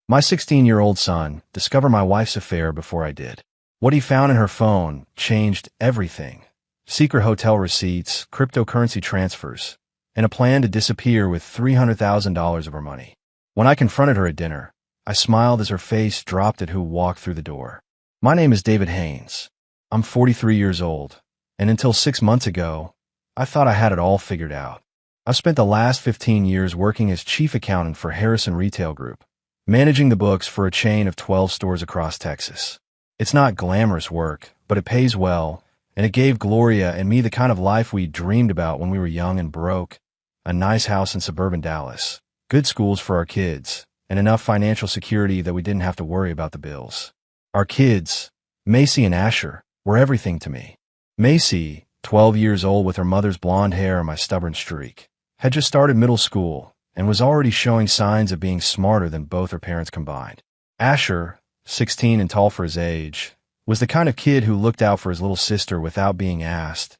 My 16-year-old son discovered my wife's affair before I did. What he found in her phone changed everything. Secret hotel receipts, cryptocurrency transfers, and a plan to disappear with $300,000 of her money. When I confronted her at dinner, I smiled as her face dropped at who walked through the door. My name is David Haynes. I'm 43 years old, and until 6 months ago, I thought I had it all figured out. I've spent the last 15 years working as chief accountant for Harrison Retail Group, managing the books for a chain of 12 stores across Texas. It's not glamorous work, but it pays well, and it gave Gloria and me the kind of life we dreamed about when we were young and broke. A nice house in suburban Dallas, good schools for our kids, and enough financial security that we didn't have to worry about the bills. Our kids, Macy and Asher, were everything to me. Macy, 12 years old with her mother's blonde hair and my stubborn streak, had just started middle school and was already showing signs of being smarter than both her parents combined. Asher, 16 and tall for his age, was the kind of kid who looked out for his little sister without being asked,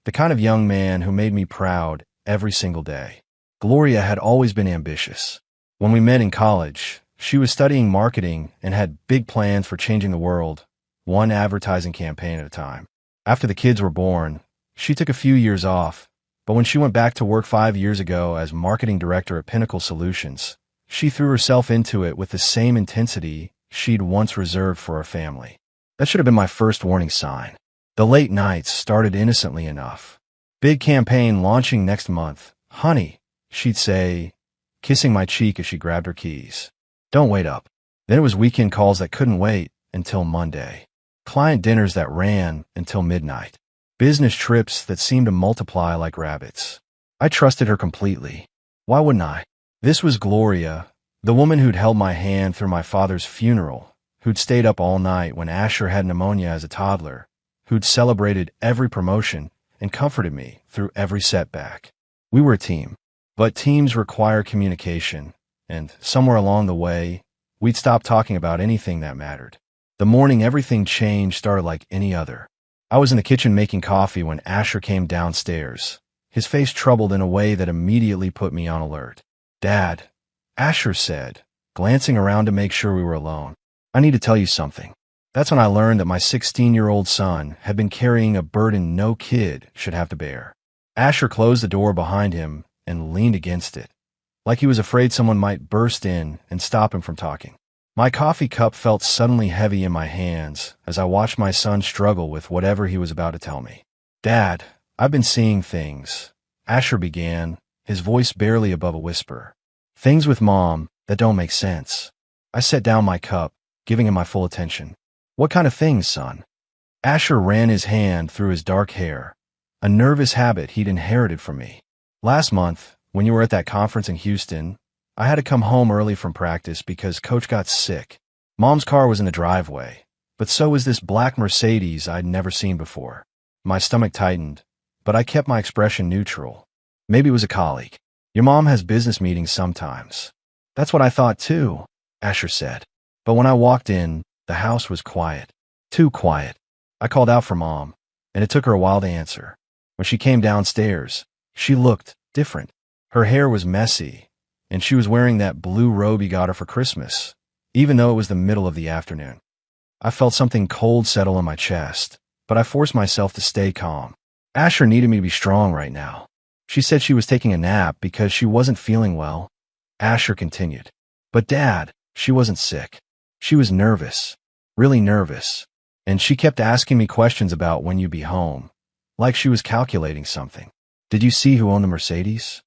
the kind of young man who made me proud every single day. Gloria had always been ambitious. When we met in college, she was studying marketing and had big plans for changing the world, one advertising campaign at a time. After the kids were born, she took a few years off, but when she went back to work 5 years ago as marketing director at Pinnacle Solutions, she threw herself into it with the same intensity she'd once reserved for her family. That should have been my first warning sign. The late nights started innocently enough. Big campaign launching next month. Honey, she'd say, kissing my cheek as she grabbed her keys. Don't wait up. Then it was weekend calls that couldn't wait until Monday. Client dinners that ran until midnight. Business trips that seemed to multiply like rabbits. I trusted her completely. Why wouldn't I? This was Gloria, the woman who'd held my hand through my father's funeral, who'd stayed up all night when Asher had pneumonia as a toddler, who'd celebrated every promotion and comforted me through every setback. We were a team, but teams require communication, and somewhere along the way, we'd stopped talking about anything that mattered. The morning everything changed started like any other. I was in the kitchen making coffee when Asher came downstairs, his face troubled in a way that immediately put me on alert. Dad, Asher said, glancing around to make sure we were alone. I need to tell you something. That's when I learned that my 16-year-old son had been carrying a burden no kid should have to bear. Asher closed the door behind him and leaned against it, like he was afraid someone might burst in and stop him from talking. My coffee cup felt suddenly heavy in my hands as I watched my son struggle with whatever he was about to tell me. Dad, I've been seeing things, Asher began, his voice barely above a whisper. Things with Mom that don't make sense. I set down my cup, giving him my full attention. What kind of things, son? Asher ran his hand through his dark hair, a nervous habit he'd inherited from me. Last month, when you were at that conference in Houston, I had to come home early from practice because Coach got sick. Mom's car was in the driveway, but so was this black Mercedes I'd never seen before. My stomach tightened, but I kept my expression neutral. Maybe it was a colleague. Your mom has business meetings sometimes. That's what I thought too, Asher said. But when I walked in, the house was quiet. Too quiet. I called out for Mom, and it took her a while to answer. When she came downstairs, she looked different. Her hair was messy, and she was wearing that blue robe you got her for Christmas, even though it was the middle of the afternoon. I felt something cold settle in my chest, but I forced myself to stay calm. Asher needed me to be strong right now. She said she was taking a nap because she wasn't feeling well. Asher continued. But Dad, she wasn't sick. She was nervous, really nervous, and she kept asking me questions about when you'd be home, like she was calculating something. Did you see who owned the Mercedes?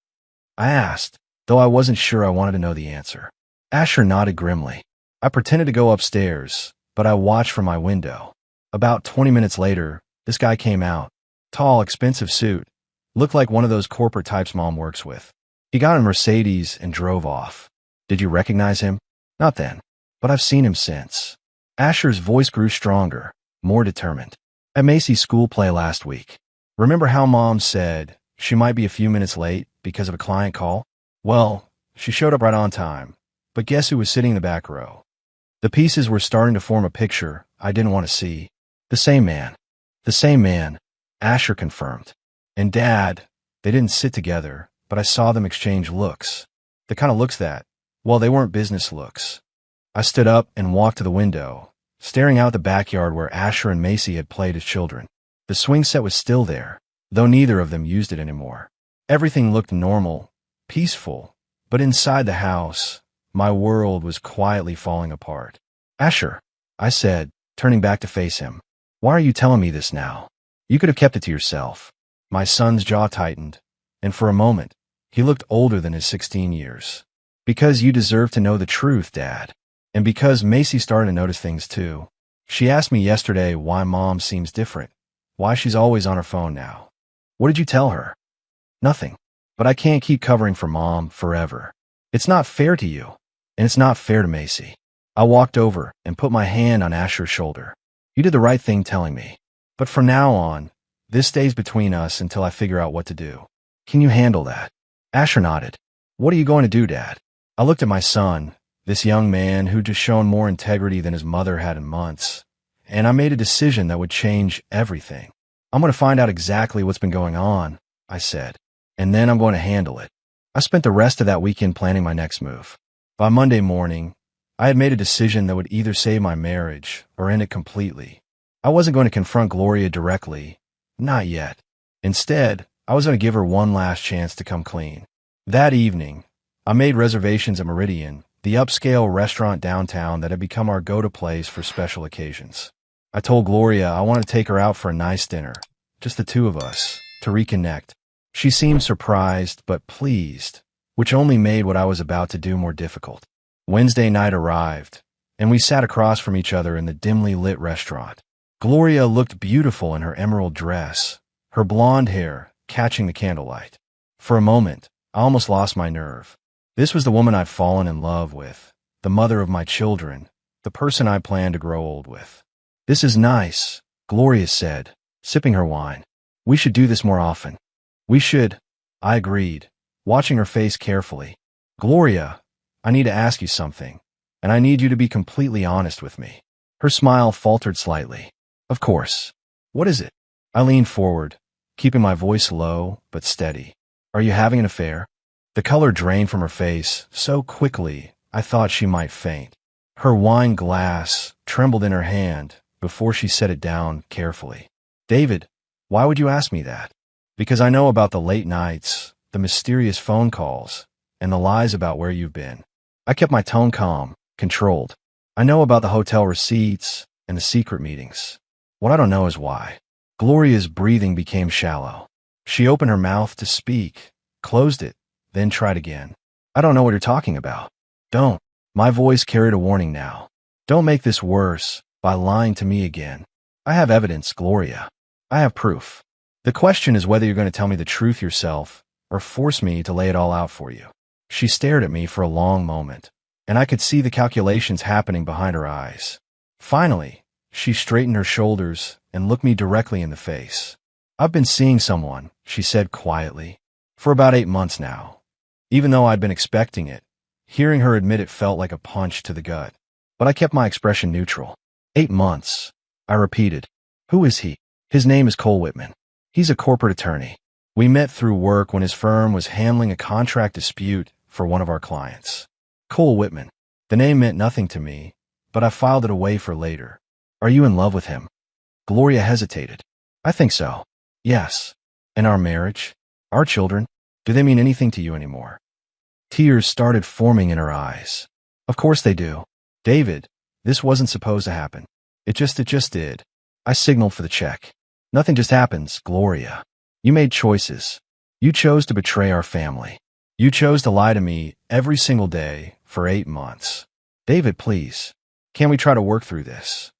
I asked, though I wasn't sure I wanted to know the answer. Asher nodded grimly. I pretended to go upstairs, but I watched from my window. About 20 minutes later, this guy came out. Tall, expensive suit. Looked like one of those corporate types Mom works with. He got a Mercedes and drove off. Did you recognize him? Not then, but I've seen him since. Asher's voice grew stronger, more determined. At Macy's school play last week. Remember how Mom said she might be a few minutes late because of a client call? Well, she showed up right on time, but guess who was sitting in the back row? The pieces were starting to form a picture I didn't want to see. The same man. The same man, Asher confirmed. And Dad, they didn't sit together, but I saw them exchange looks. The kind of looks that, well, they weren't business looks. I stood up and walked to the window, staring out the backyard where Asher and Macy had played as children. The swing set was still there, though neither of them used it anymore. Everything looked normal, peaceful, but inside the house, my world was quietly falling apart. Asher, I said, turning back to face him. Why are you telling me this now? You could have kept it to yourself. My son's jaw tightened, and for a moment, he looked older than his 16 years. Because you deserve to know the truth, Dad. And because Macy started to notice things too. She asked me yesterday why Mom seems different, why she's always on her phone now. What did you tell her? Nothing. But I can't keep covering for Mom forever. It's not fair to you, and it's not fair to Macy. I walked over and put my hand on Asher's shoulder. You did the right thing telling me. But from now on, this stays between us until I figure out what to do. Can you handle that? Asher nodded. What are you going to do, Dad? I looked at my son, this young man who'd just shown more integrity than his mother had in months, and I made a decision that would change everything. I'm going to find out exactly what's been going on, I said, and then I'm going to handle it. I spent the rest of that weekend planning my next move. By Monday morning, I had made a decision that would either save my marriage or end it completely. I wasn't going to confront Gloria directly, not yet. Instead, I was going to give her one last chance to come clean. That evening, I made reservations at Meridian, the upscale restaurant downtown that had become our go-to place for special occasions. I told Gloria I wanted to take her out for a nice dinner, just the two of us, to reconnect. She seemed surprised but pleased, which only made what I was about to do more difficult. Wednesday night arrived, and we sat across from each other in the dimly lit restaurant. Gloria looked beautiful in her emerald dress, her blonde hair catching the candlelight. For a moment, I almost lost my nerve. This was the woman I'd fallen in love with, the mother of my children, the person I planned to grow old with. This is nice, Gloria said, sipping her wine. We should do this more often. We should, I agreed, watching her face carefully. Gloria, I need to ask you something, and I need you to be completely honest with me. Her smile faltered slightly. Of course. What is it? I leaned forward, keeping my voice low but steady. Are you having an affair? The color drained from her face so quickly I thought she might faint. Her wine glass trembled in her hand before she set it down carefully. David, why would you ask me that? Because I know about the late nights, the mysterious phone calls, and the lies about where you've been. I kept my tone calm, controlled. I know about the hotel receipts and the secret meetings. What I don't know is why. Gloria's breathing became shallow. She opened her mouth to speak, closed it, then tried again. I don't know what you're talking about. Don't. My voice carried a warning now. Don't make this worse by lying to me again. I have evidence, Gloria. I have proof. The question is whether you're going to tell me the truth yourself or force me to lay it all out for you. She stared at me for a long moment, and I could see the calculations happening behind her eyes. Finally, she straightened her shoulders and looked me directly in the face. I've been seeing someone, she said quietly, for about 8 months now. Even though I'd been expecting it, hearing her admit it felt like a punch to the gut. But I kept my expression neutral. 8 months, I repeated. Who is he? His name is Cole Whitman. He's a corporate attorney. We met through work when his firm was handling a contract dispute for one of our clients. Cole Whitman. The name meant nothing to me, but I filed it away for later. Are you in love with him? Gloria hesitated. I think so. Yes. And our marriage? Our children? Do they mean anything to you anymore? Tears started forming in her eyes. Of course they do. David, this wasn't supposed to happen. It just did. I signaled for the check. Nothing just happens, Gloria. You made choices. You chose to betray our family. You chose to lie to me every single day for 8 months. David, please. Can we try to work through this?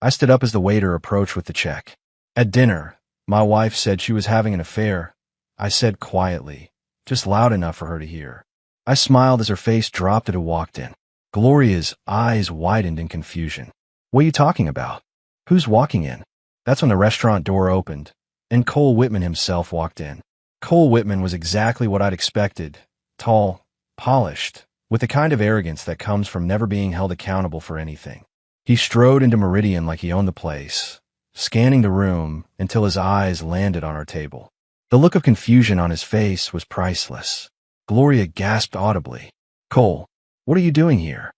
I stood up as the waiter approached with the check. At dinner, my wife said she was having an affair. I said quietly, just loud enough for her to hear. I smiled as her face dropped as it walked in. Gloria's eyes widened in confusion. What are you talking about? Who's walking in? That's when the restaurant door opened, and Cole Whitman himself walked in. Cole Whitman was exactly what I'd expected. Tall, polished, with the kind of arrogance that comes from never being held accountable for anything. He strode into Meridian like he owned the place, scanning the room until his eyes landed on our table. The look of confusion on his face was priceless. Gloria gasped audibly. Cole, what are you doing here?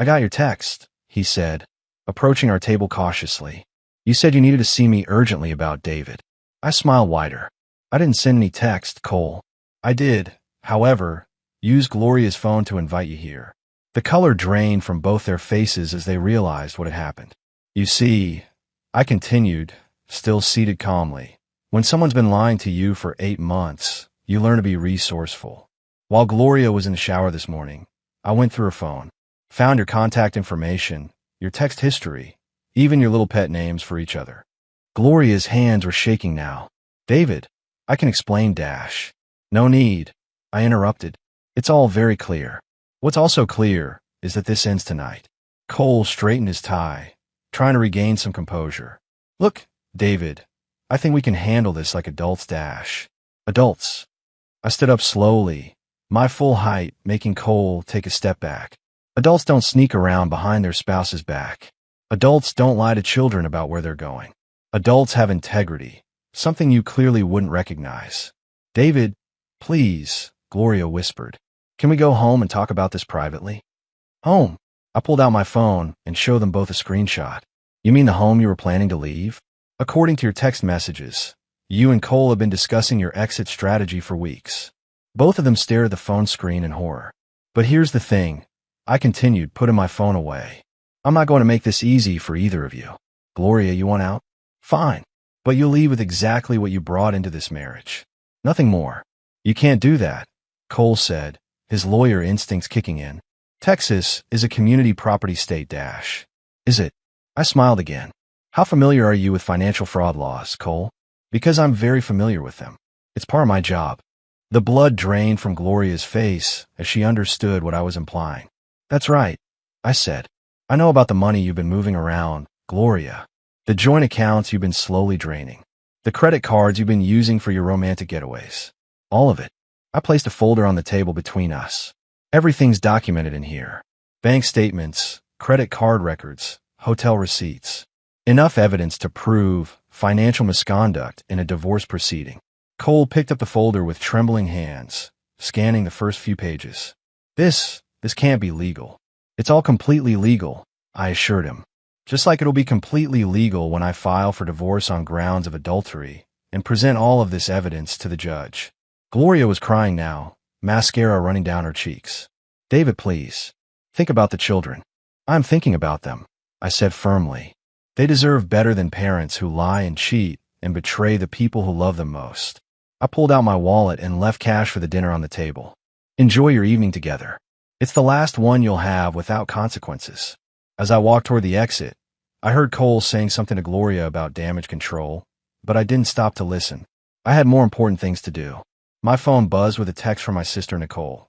I got your text, he said, approaching our table cautiously. You said you needed to see me urgently about David. I smiled wider. I didn't send any text, Cole. I did, however, use Gloria's phone to invite you here. The color drained from both their faces as they realized what had happened. You see, I continued, still seated calmly. When someone's been lying to you for 8 months, you learn to be resourceful. While Gloria was in the shower this morning, I went through her phone, found your contact information, your text history, even your little pet names for each other. Gloria's hands were shaking now. David, I can explain, Dash. No need, I interrupted. It's all very clear. What's also clear is that this ends tonight. Cole straightened his tie, trying to regain some composure. Look, David, I think we can handle this like adults, Dash. Adults. I stood up slowly, my full height making Cole take a step back. Adults don't sneak around behind their spouse's back. Adults don't lie to children about where they're going. Adults have integrity, something you clearly wouldn't recognize. David, please, Gloria whispered. Can we go home and talk about this privately? Home? I pulled out my phone and showed them both a screenshot. You mean the home you were planning to leave? According to your text messages, you and Cole have been discussing your exit strategy for weeks. Both of them stared at the phone screen in horror. But here's the thing, I continued, putting my phone away. I'm not going to make this easy for either of you. Gloria, you want out? Fine. But you'll leave with exactly what you brought into this marriage. Nothing more. You can't do that, Cole said, his lawyer instincts kicking in. Texas is a community property state, Dash. Is it? I smiled again. How familiar are you with financial fraud laws, Cole? Because I'm very familiar with them. It's part of my job. The blood drained from Gloria's face as she understood what I was implying. That's right, I said. I know about the money you've been moving around, Gloria. The joint accounts you've been slowly draining. The credit cards you've been using for your romantic getaways. All of it. I placed a folder on the table between us. Everything's documented in here. Bank statements, credit card records, hotel receipts. Enough evidence to prove financial misconduct in a divorce proceeding. Cole picked up the folder with trembling hands, scanning the first few pages. This can't be legal. It's all completely legal, I assured him. Just like it'll be completely legal when I file for divorce on grounds of adultery and present all of this evidence to the judge. Gloria was crying now, mascara running down her cheeks. David, please. Think about the children. I'm thinking about them, I said firmly. They deserve better than parents who lie and cheat and betray the people who love them most. I pulled out my wallet and left cash for the dinner on the table. Enjoy your evening together. It's the last one you'll have without consequences. As I walked toward the exit, I heard Cole saying something to Gloria about damage control, but I didn't stop to listen. I had more important things to do. My phone buzzed with a text from my sister Nicole.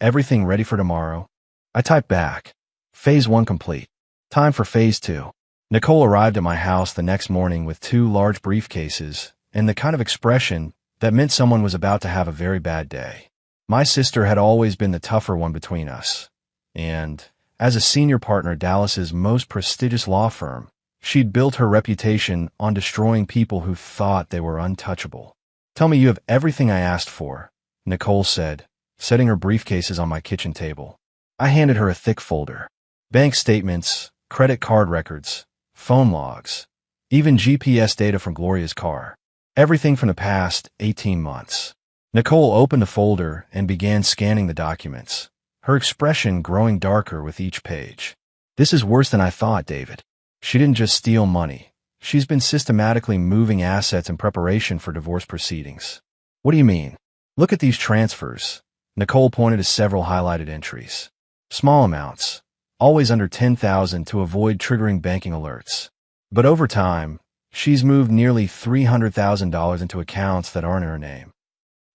Everything ready for tomorrow? I typed back. Phase 1 complete. Time for Phase 2. Nicole arrived at my house the next morning with 2 large briefcases and the kind of expression that meant someone was about to have a very bad day. My sister had always been the tougher one between us, and as a senior partner at Dallas's most prestigious law firm, she'd built her reputation on destroying people who thought they were untouchable. Tell me you have everything I asked for, Nicole said, setting her briefcases on my kitchen table. I handed her a thick folder. Bank statements, credit card records, phone logs, even GPS data from Gloria's car. Everything from the past 18 months. Nicole opened the folder and began scanning the documents, her expression growing darker with each page. This is worse than I thought, David. She didn't just steal money. She's been systematically moving assets in preparation for divorce proceedings. What do you mean? Look at these transfers. Nicole pointed to several highlighted entries. Small amounts, always under $10,000 to avoid triggering banking alerts. But over time, she's moved nearly $300,000 into accounts that aren't in her name.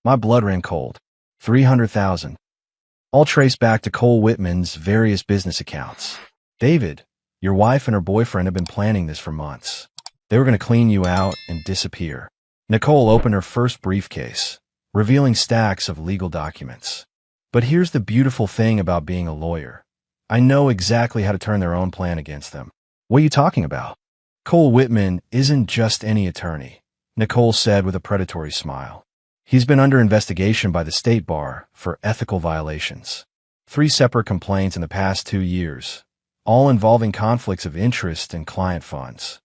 My blood ran cold. $300,000. All traced back to Cole Whitman's various business accounts. David, your wife and her boyfriend have been planning this for months. They were going to clean you out and disappear. Nicole opened her first briefcase, revealing stacks of legal documents. But here's the beautiful thing about being a lawyer. I know exactly how to turn their own plan against them. What are you talking about? Cole Whitman isn't just any attorney, Nicole said with a predatory smile. He's been under investigation by the state bar for ethical violations. 3 separate complaints in the past 2 years, all involving conflicts of interest and client funds.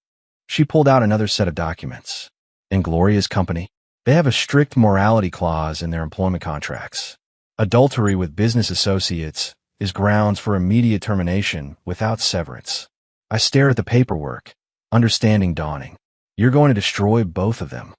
She pulled out another set of documents. In Gloria's company, they have a strict morality clause in their employment contracts. Adultery with business associates is grounds for immediate termination without severance. I stare at the paperwork, understanding dawning. You're going to destroy both of them.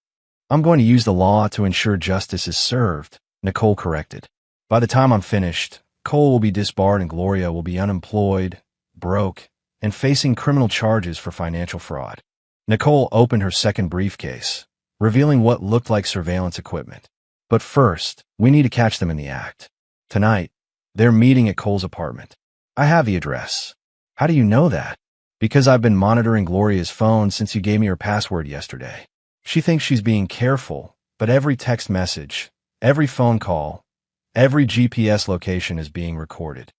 I'm going to use the law to ensure justice is served, Nicole corrected. By the time I'm finished, Cole will be disbarred and Gloria will be unemployed, broke, and facing criminal charges for financial fraud. Nicole opened her second briefcase, revealing what looked like surveillance equipment. But first, we need to catch them in the act. Tonight, they're meeting at Cole's apartment. I have the address. How do you know that? Because I've been monitoring Gloria's phone since you gave me her password yesterday. She thinks she's being careful, but every text message, every phone call, every GPS location is being recorded.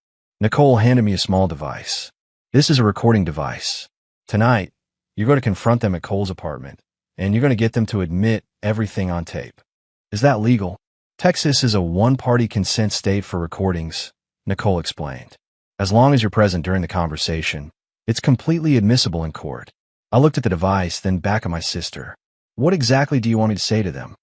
Nicole handed me a small device. This is a recording device. Tonight, you're going to confront them at Cole's apartment, and you're going to get them to admit everything on tape. Is that legal? Texas is a one-party consent state for recordings, Nicole explained. As long as you're present during the conversation, it's completely admissible in court. I looked at the device, then back at my sister. What exactly do you want me to say to them?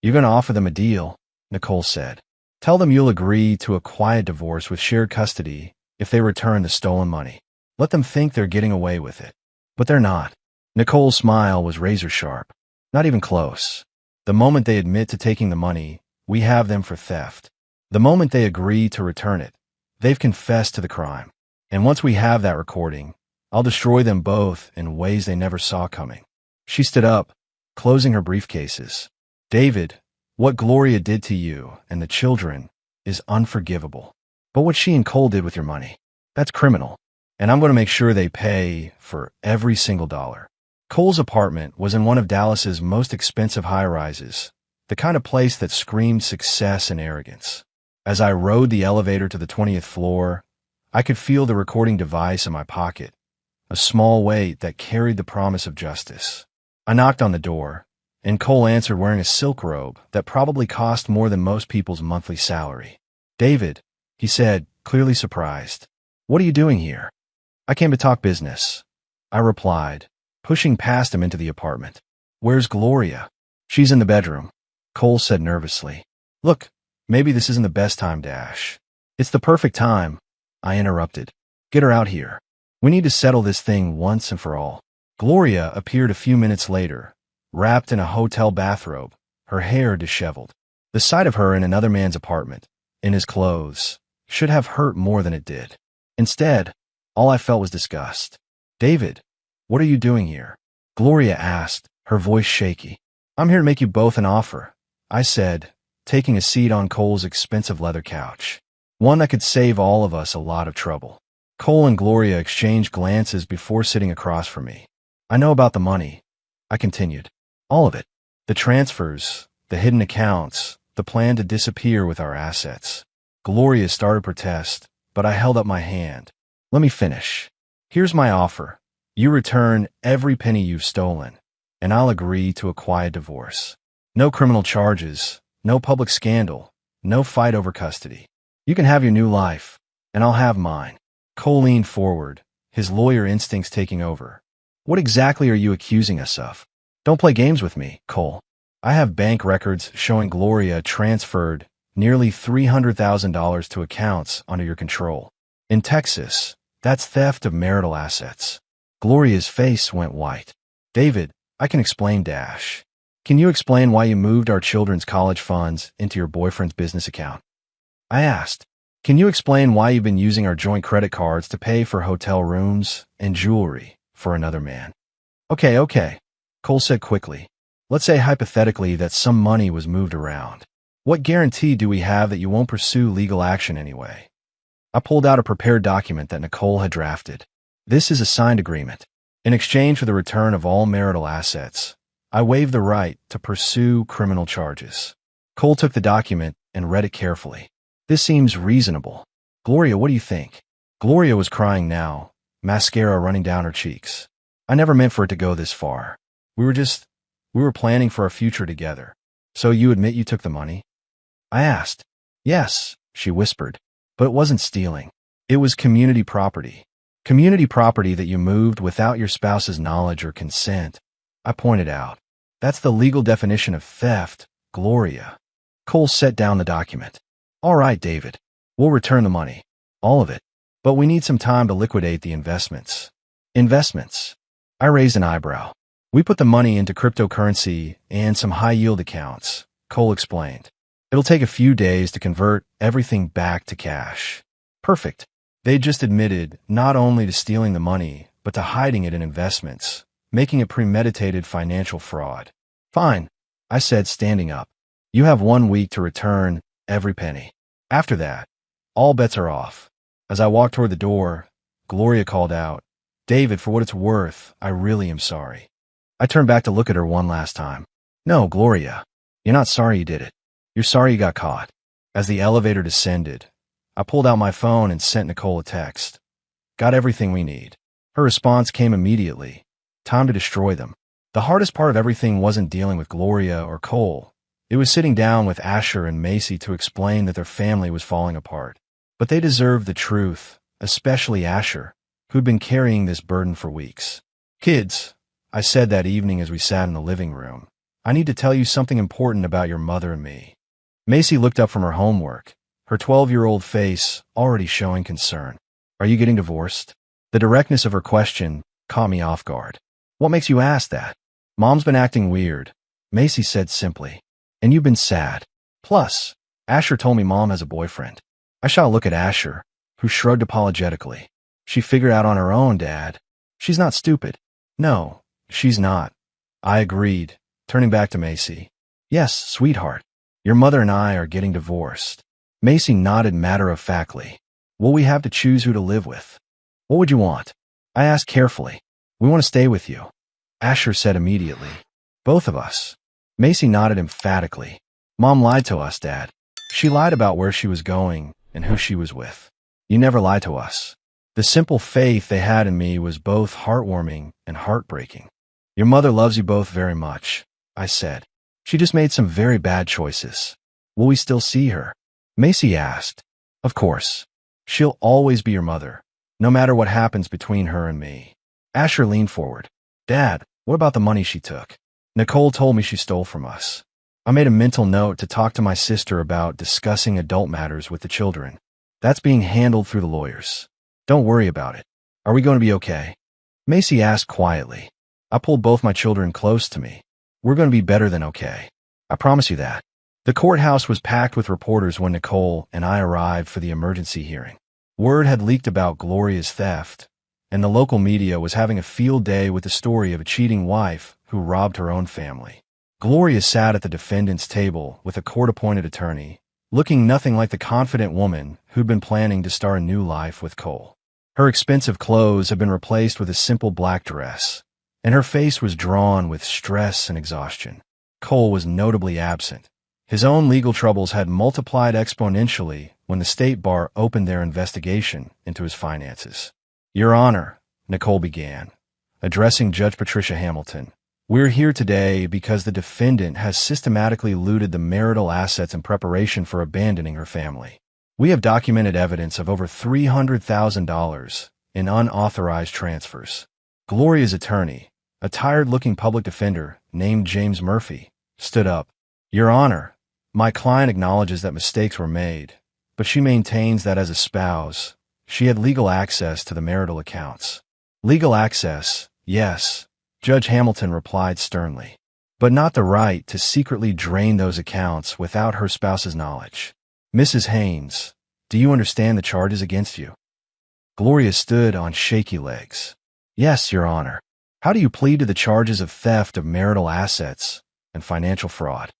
You're going to offer them a deal, Nicole said. Tell them you'll agree to a quiet divorce with shared custody if they return the stolen money. Let them think they're getting away with it. But they're not. Nicole's smile was razor sharp. Not even close. The moment they admit to taking the money, we have them for theft. The moment they agree to return it, they've confessed to the crime. And once we have that recording, I'll destroy them both in ways they never saw coming. She stood up, closing her briefcases. David, what Gloria did to you and the children is unforgivable. But what she and Cole did with your money, that's criminal. And I'm going to make sure they pay for every single dollar. Cole's apartment was in one of Dallas's most expensive high-rises, the kind of place that screamed success and arrogance. As I rode the elevator to the 20th floor, I could feel the recording device in my pocket, a small weight that carried the promise of justice. I knocked on the door, and Cole answered wearing a silk robe that probably cost more than most people's monthly salary. David, he said, clearly surprised. What are you doing here? I came to talk business, I replied, pushing past him into the apartment. Where's Gloria? She's in the bedroom, Cole said nervously. Look, maybe this isn't the best time, Dash. It's the perfect time, I interrupted. Get her out here. We need to settle this thing once and for all. Gloria appeared a few minutes later, wrapped in a hotel bathrobe, her hair disheveled. The sight of her in another man's apartment, in his clothes, should have hurt more than it did. Instead, all I felt was disgust. David, what are you doing here? Gloria asked, her voice shaky. I'm here to make you both an offer, I said, taking a seat on Cole's expensive leather couch. One that could save all of us a lot of trouble. Cole and Gloria exchanged glances before sitting across from me. I know about the money, I continued. All of it. The transfers, the hidden accounts, the plan to disappear with our assets. Gloria started protest, but I held up my hand. Let me finish. Here's my offer. You return every penny you've stolen, and I'll agree to a quiet divorce. No criminal charges, no public scandal, no fight over custody. You can have your new life, and I'll have mine. Cole leaned forward, his lawyer instincts taking over. What exactly are you accusing us of? Don't play games with me, Cole. I have bank records showing Gloria transferred nearly $300,000 to accounts under your control. In Texas, that's theft of marital assets. Gloria's face went white. David, I can explain, Dash. Can you explain why you moved our children's college funds into your boyfriend's business account? I asked. Can you explain why you've been using our joint credit cards to pay for hotel rooms and jewelry for another man? Okay, Cole said quickly. Let's say hypothetically that some money was moved around. What guarantee do we have that you won't pursue legal action anyway? I pulled out a prepared document that Nicole had drafted. This is a signed agreement. In exchange for the return of all marital assets, I waive the right to pursue criminal charges. Cole took the document and read it carefully. This seems reasonable. Gloria, what do you think? Gloria was crying now, mascara running down her cheeks. I never meant for it to go this far. We were planning for a future together. So you admit you took the money? I asked. Yes, she whispered. But it wasn't stealing. It was community property. Community property that you moved without your spouse's knowledge or consent, I pointed out. That's the legal definition of theft, Gloria. Cole set down the document. All right, David. We'll return the money. All of it. But we need some time to liquidate the investments. Investments? I raised an eyebrow. We put the money into cryptocurrency and some high-yield accounts, Cole explained. It'll take a few days to convert everything back to cash. Perfect. They just admitted not only to stealing the money, but to hiding it in investments, making it premeditated financial fraud. Fine, I said, standing up. You have 1 week to return every penny. After that, all bets are off. As I walked toward the door, Gloria called out, David, for what it's worth, I really am sorry. I turned back to look at her one last time. No, Gloria, you're not sorry you did it. You're sorry you got caught. As the elevator descended, I pulled out my phone and sent Nicole a text. Got everything we need. Her response came immediately. Time to destroy them. The hardest part of everything wasn't dealing with Gloria or Cole. It was sitting down with Asher and Macy to explain that their family was falling apart. But they deserved the truth, especially Asher, who'd been carrying this burden for weeks. Kids, I said that evening as we sat in the living room, I need to tell you something important about your mother and me. Macy looked up from her homework, her 12-year-old face already showing concern. Are you getting divorced? The directness of her question caught me off guard. What makes you ask that? Mom's been acting weird, Macy said simply. And you've been sad. Plus, Asher told me Mom has a boyfriend. I shot a look at Asher, who shrugged apologetically. She figured out on her own, Dad. She's not stupid. No, she's not. I agreed, turning back to Macy. Yes, sweetheart. Your mother and I are getting divorced. Macy nodded matter-of-factly. Will we have to choose who to live with? What would you want? I asked carefully. We want to stay with you. Asher said immediately. Both of us. Macy nodded emphatically. Mom lied to us, Dad. She lied about where she was going and who she was with. You never lied to us. The simple faith they had in me was both heartwarming and heartbreaking. Your mother loves you both very much, I said. She just made some very bad choices. Will we still see her? Macy asked. Of course. She'll always be your mother, no matter what happens between her and me. Asher leaned forward. Dad, what about the money she took? Nicole told me she stole from us. I made a mental note to talk to my sister about discussing adult matters with the children. That's being handled through the lawyers. Don't worry about it. Are we going to be okay? Macy asked quietly. I pulled both my children close to me. We're going to be better than okay. I promise you that. The courthouse was packed with reporters when Nicole and I arrived for the emergency hearing. Word had leaked about Gloria's theft, and the local media was having a field day with the story of a cheating wife who robbed her own family. Gloria sat at the defendant's table with a court-appointed attorney, looking nothing like the confident woman who'd been planning to start a new life with Cole. Her expensive clothes had been replaced with a simple black dress, and her face was drawn with stress and exhaustion. Cole was notably absent. His own legal troubles had multiplied exponentially when the state bar opened their investigation into his finances. Your Honor, Nicole began, addressing Judge Patricia Hamilton, we're here today because the defendant has systematically looted the marital assets in preparation for abandoning her family. We have documented evidence of over $300,000 in unauthorized transfers. Gloria's attorney, a tired-looking public defender named James Murphy, stood up. Your Honor, my client acknowledges that mistakes were made, but she maintains that as a spouse, she had legal access to the marital accounts. Legal access, yes, Judge Hamilton replied sternly, but not the right to secretly drain those accounts without her spouse's knowledge. Mrs. Haynes, do you understand the charges against you? Gloria stood on shaky legs. Yes, Your Honor. How do you plead to the charges of theft of marital assets and financial fraud?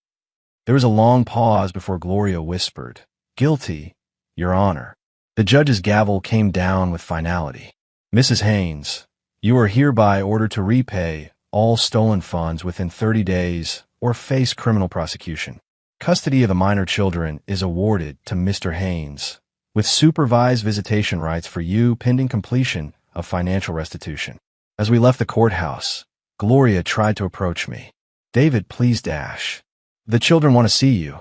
There was a long pause before Gloria whispered, Guilty, Your Honor. The judge's gavel came down with finality. Mrs. Haynes, you are hereby ordered to repay all stolen funds within 30 days or face criminal prosecution. Custody of the minor children is awarded to Mr. Haynes, with supervised visitation rights for you pending completion of financial restitution. As we left the courthouse, Gloria tried to approach me. David, please dash. The children want to see you,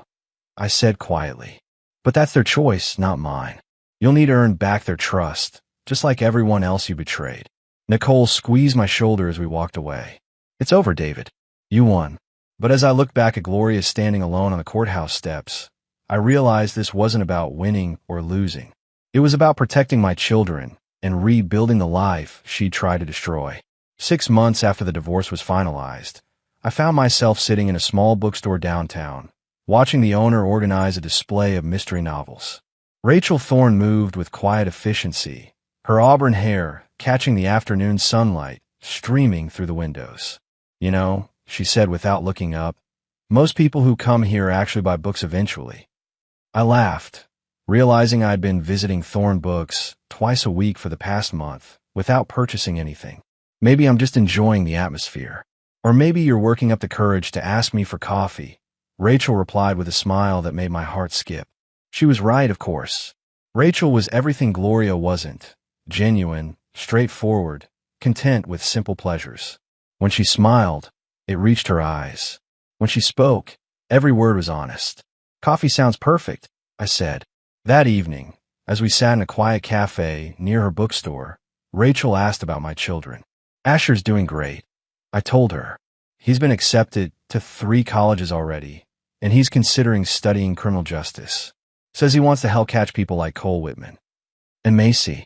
I said quietly. But that's their choice, not mine. You'll need to earn back their trust, just like everyone else you betrayed. Nicole squeezed my shoulder as we walked away. It's over, David. You won. But as I looked back at Gloria standing alone on the courthouse steps, I realized this wasn't about winning or losing. It was about protecting my children and rebuilding the life she'd tried to destroy. 6 months after the divorce was finalized, I found myself sitting in a small bookstore downtown, watching the owner organize a display of mystery novels. Rachel Thorne moved with quiet efficiency, her auburn hair catching the afternoon sunlight streaming through the windows. You know, she said without looking up, most people who come here actually buy books eventually. I laughed, realizing I'd been visiting Thorne Books twice a week for the past month without purchasing anything. Maybe I'm just enjoying the atmosphere. Or maybe you're working up the courage to ask me for coffee, Rachel replied with a smile that made my heart skip. She was right, of course. Rachel was everything Gloria wasn't: genuine, straightforward, content with simple pleasures. When she smiled, it reached her eyes. When she spoke, every word was honest. Coffee sounds perfect, I said. That evening, as we sat in a quiet cafe near her bookstore, Rachel asked about my children. Asher's doing great, I told her. He's been accepted to 3 colleges already, and he's considering studying criminal justice. Says he wants to help catch people like Cole Whitman. And Macy.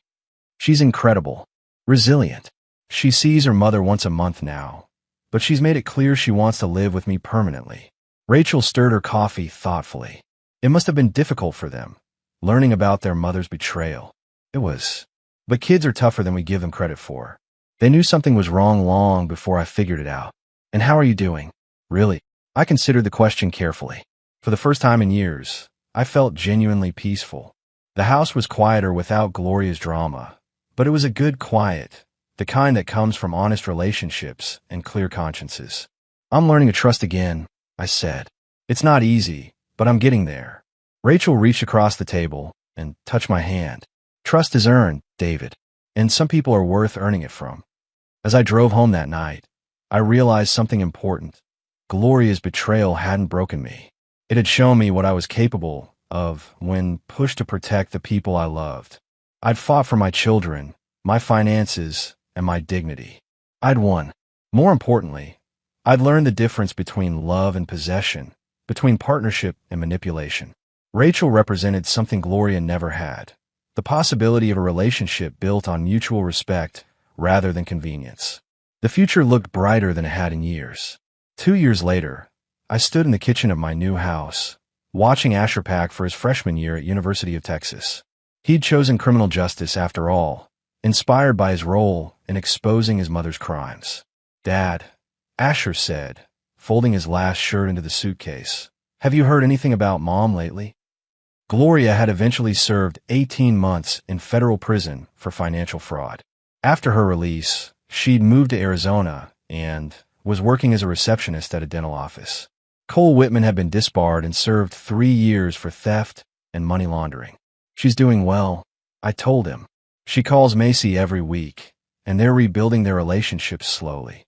She's incredible. Resilient. She sees her mother once a month now, but she's made it clear she wants to live with me permanently. Rachel stirred her coffee thoughtfully. It must have been difficult for them, learning about their mother's betrayal. It was. But kids are tougher than we give them credit for. They knew something was wrong long before I figured it out. And how are you doing? Really? I considered the question carefully. For the first time in years, I felt genuinely peaceful. The house was quieter without Gloria's drama, but it was a good quiet, the kind that comes from honest relationships and clear consciences. I'm learning to trust again, I said. It's not easy, but I'm getting there. Rachel reached across the table and touched my hand. Trust is earned, David, and some people are worth earning it from. As I drove home that night, I realized something important. Gloria's betrayal hadn't broken me. It had shown me what I was capable of when pushed to protect the people I loved. I'd fought for my children, my finances, and my dignity. I'd won. More importantly, I'd learned the difference between love and possession, between partnership and manipulation. Rachel represented something Gloria never had: the possibility of a relationship built on mutual respect rather than convenience. The future looked brighter than it had in years. 2 years later, I stood in the kitchen of my new house, watching Asher pack for his freshman year at University of Texas. He'd chosen criminal justice after all, inspired by his role in exposing his mother's crimes. Dad, Asher said, folding his last shirt into the suitcase, have you heard anything about Mom lately? Gloria had eventually served 18 months in federal prison for financial fraud. After her release, she'd moved to Arizona and was working as a receptionist at a dental office. Cole Whitman had been disbarred and served 3 years for theft and money laundering. She's doing well, I told him. She calls Macy every week, and they're rebuilding their relationship slowly.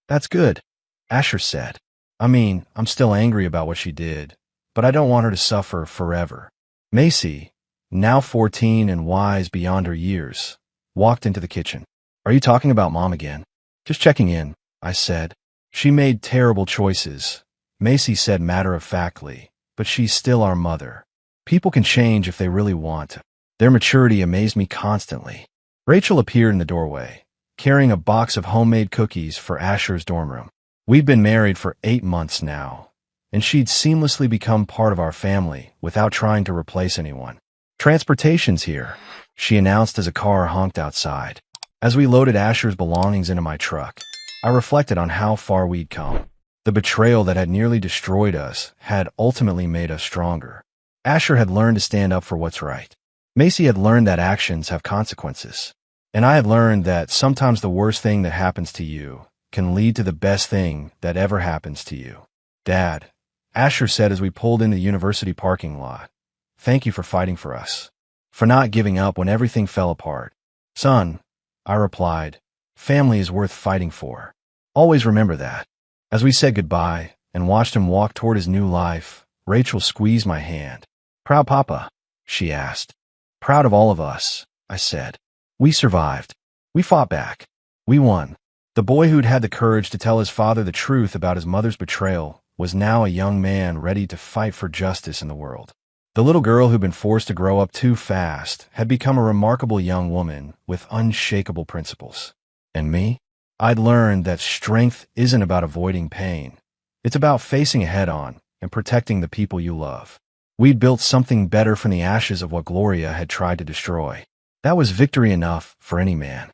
That's good, Asher said. I mean, I'm still angry about what she did, but I don't want her to suffer forever. Macy, now 14 and wise beyond her years, walked into the kitchen. Are you talking about Mom again? Just checking in, I said. She made terrible choices, Macy said matter-of-factly, but she's still our mother. People can change if they really want to. Their maturity amazed me constantly. Rachel appeared in the doorway, carrying a box of homemade cookies for Asher's dorm room. We'd been married for 8 months now, and she'd seamlessly become part of our family without trying to replace anyone. Transportation's here, she announced as a car honked outside. As we loaded Asher's belongings into my truck, I reflected on how far we'd come. The betrayal that had nearly destroyed us had ultimately made us stronger. Asher had learned to stand up for what's right. Macy had learned that actions have consequences. And I had learned that sometimes the worst thing that happens to you can lead to the best thing that ever happens to you. Dad, Asher said as we pulled into the university parking lot, thank you for fighting for us. For not giving up when everything fell apart. Son, I replied, family is worth fighting for. Always remember that. As we said goodbye and watched him walk toward his new life, Rachel squeezed my hand. Proud Papa? She asked. Proud of all of us, I said. We survived. We fought back. We won. The boy who'd had the courage to tell his father the truth about his mother's betrayal was now a young man ready to fight for justice in the world. The little girl who'd been forced to grow up too fast had become a remarkable young woman with unshakable principles. And me? I'd learned that strength isn't about avoiding pain. It's about facing it head-on and protecting the people you love. We'd built something better from the ashes of what Gloria had tried to destroy. That was victory enough for any man.